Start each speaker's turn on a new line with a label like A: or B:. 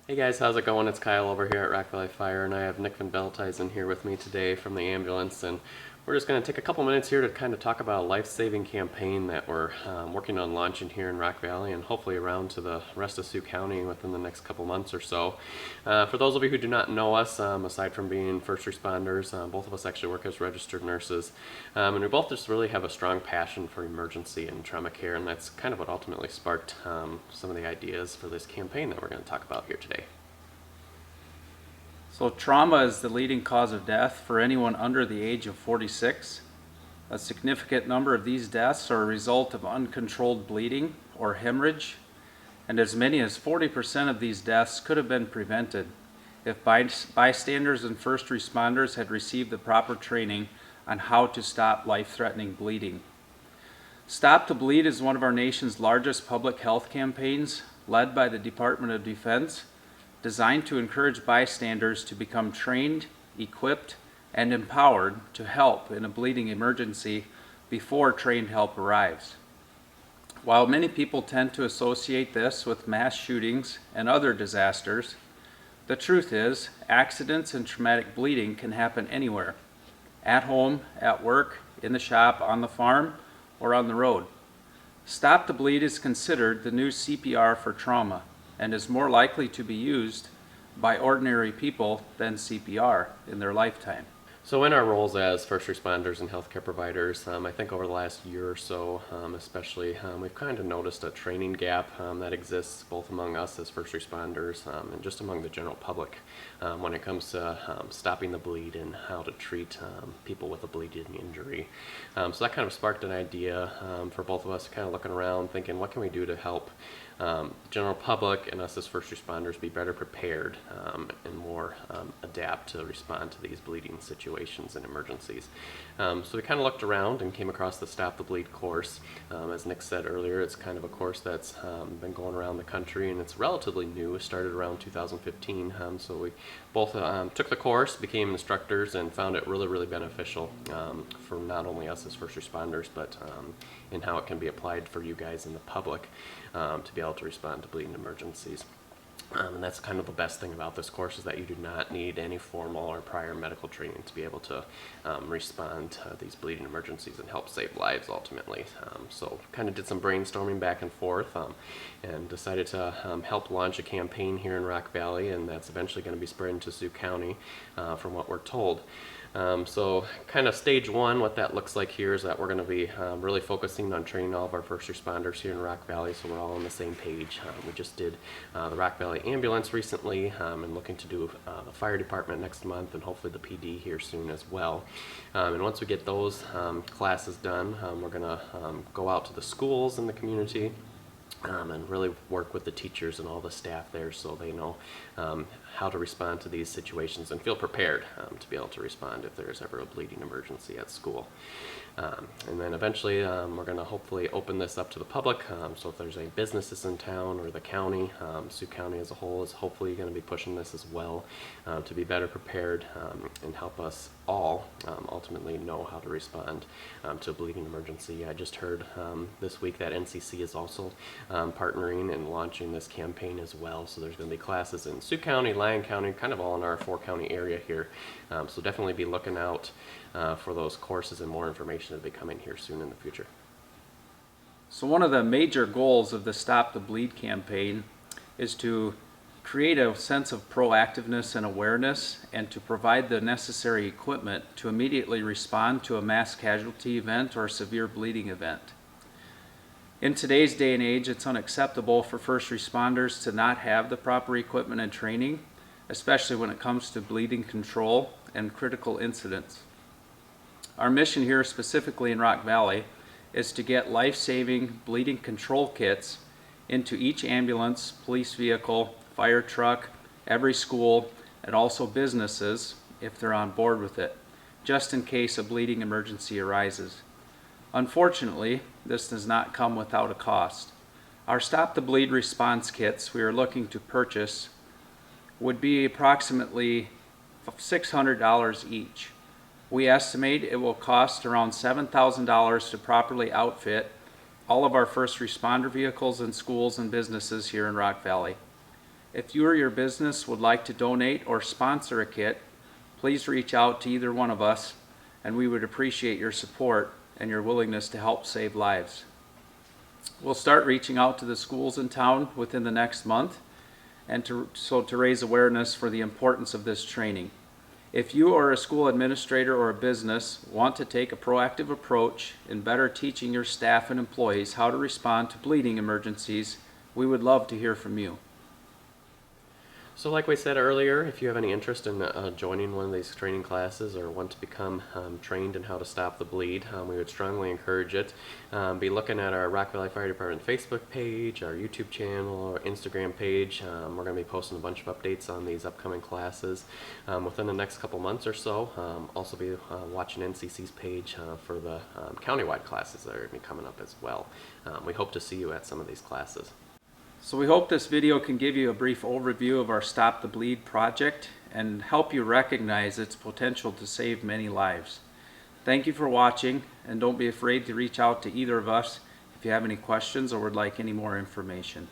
A: Hey guys, how's it going? It's Kyle over here at RVFD Fire, and I have Nick from Veldhuizen here with me today from the ambulance, and we're just going to take a couple minutes here to kind of talk about a life-saving campaign that we're working on launching here in Rock Valley and hopefully around to the rest of Sioux County within the next couple months or so. For those of you who do not know us, aside from being first responders, both of us actually work as registered nurses, and we both just really have a strong passion for emergency and trauma care, and that's kind of what ultimately sparked some of the ideas for this campaign that we're going to talk about here today.
B: So trauma is the leading cause of death for anyone under the age of 46. A significant number of these deaths are a result of uncontrolled bleeding or hemorrhage, and as many as 40% of these deaths could have been prevented if bystanders and first responders had received the proper training on how to stop life-threatening bleeding. Stop to Bleed is one of our nation's largest public health campaigns, led by the Department of Defense, designed to encourage bystanders to become trained, equipped, and empowered to help in a bleeding emergency before trained help arrives. While many people tend to associate this with mass shootings and other disasters, the truth is accidents and traumatic bleeding can happen anywhere, at home, at work, in the shop, on the farm, or on the road. Stop to Bleed is considered the new CPR for trauma, and is more likely to be used by ordinary people than CPR in their lifetime.
A: So in our roles as first responders and healthcare providers, I think over the last year or so especially, we've kind of noticed a training gap that exists both among us as first responders and just among the general public when it comes to stopping the bleed and how to treat people with a bleeding injury. So that kind of sparked an idea for both of us kind of looking around thinking, what can we do to help the general public and us as first responders be better prepared and more adapt to respond to these bleeding situations and emergencies. So we kind of looked around and came across the Stop the Bleed course. As Nick said earlier, it's kind of a course that's been going around the country, and it's relatively new. It started around 2015, so we both took the course, became instructors, and found it really, really beneficial for not only us as first responders, but in how it can be applied for you guys in the public to be able to respond to bleeding emergencies. And that's kind of the best thing about this course, is that you do not need any formal or prior medical training to be able to respond to these bleeding emergencies and help save lives ultimately. So kind of did some brainstorming back and forth and decided to help launch a campaign here in Rock Valley, and that's eventually going to be spread into Sioux County from what we're told. So kind of stage one, what that looks like here is that we're going to be really focusing on training all of our first responders here in Rock Valley, so we're all on the same page. We just did the Rock Valley ambulance recently and looking to do the fire department next month, and hopefully the PD here soon as well. And once we get those classes done, we're going to go out to the schools in the community and really work with the teachers and all the staff there so they know how to respond to these situations and feel prepared to be able to respond if there's ever a bleeding emergency at school. And then eventually we're going to hopefully open this up to the public, so if there's any businesses in town or the county, Sioux County as a whole is hopefully going to be pushing this as well to be better prepared and help us all ultimately know how to respond to a bleeding emergency. I just heard this week that NCC is also partnering and launching this campaign as well, so there's going to be classes in Sioux County, Lyon County, kind of all in our 4-county area here, so definitely be looking out for those courses, and more information to be coming here soon in the future.
B: So one of the major goals of the Stop the Bleed campaign is to create a sense of proactiveness and awareness, and to provide the necessary equipment to immediately respond to a mass casualty event or severe bleeding event. In today's day and age, it's unacceptable for first responders to not have the proper equipment and training, especially when it comes to bleeding control and critical incidents. Our mission here, specifically in Rock Valley, is to get life-saving bleeding control kits into each ambulance, police vehicle, fire truck, every school, and also businesses if they're on board with it, just in case a bleeding emergency arises. Unfortunately, this does not come without a cost. Our Stop the Bleed response kits we are looking to purchase would be approximately $600 each. We estimate it will cost around $7,000 to properly outfit all of our first responder vehicles in schools and businesses here in Rock Valley. If you or your business would like to donate or sponsor a kit, please reach out to either one of us, and we would appreciate your support and your willingness to help save lives. We'll start reaching out to the schools in town within the next month and to raise awareness for the importance of this training. If you or a school administrator or a business want to take a proactive approach in better teaching your staff and employees how to respond to bleeding emergencies, we would love to hear from you.
A: So like we said earlier, if you have any interest in joining one of these training classes or want to become trained in how to stop the bleed, we would strongly encourage it. Be looking at our Rockville Fire Department Facebook page, our YouTube channel, or Instagram page. We're going to be posting a bunch of updates on these upcoming classes within the next couple months or so. Also be watching NCC's page for the countywide classes that are going to be coming up as well. We hope to see you at some of these classes.
B: So we hope this video can give you a brief overview of our Stop the Bleed project and help you recognize its potential to save many lives. Thank you for watching, and don't be afraid to reach out to either of us if you have any questions or would like any more information.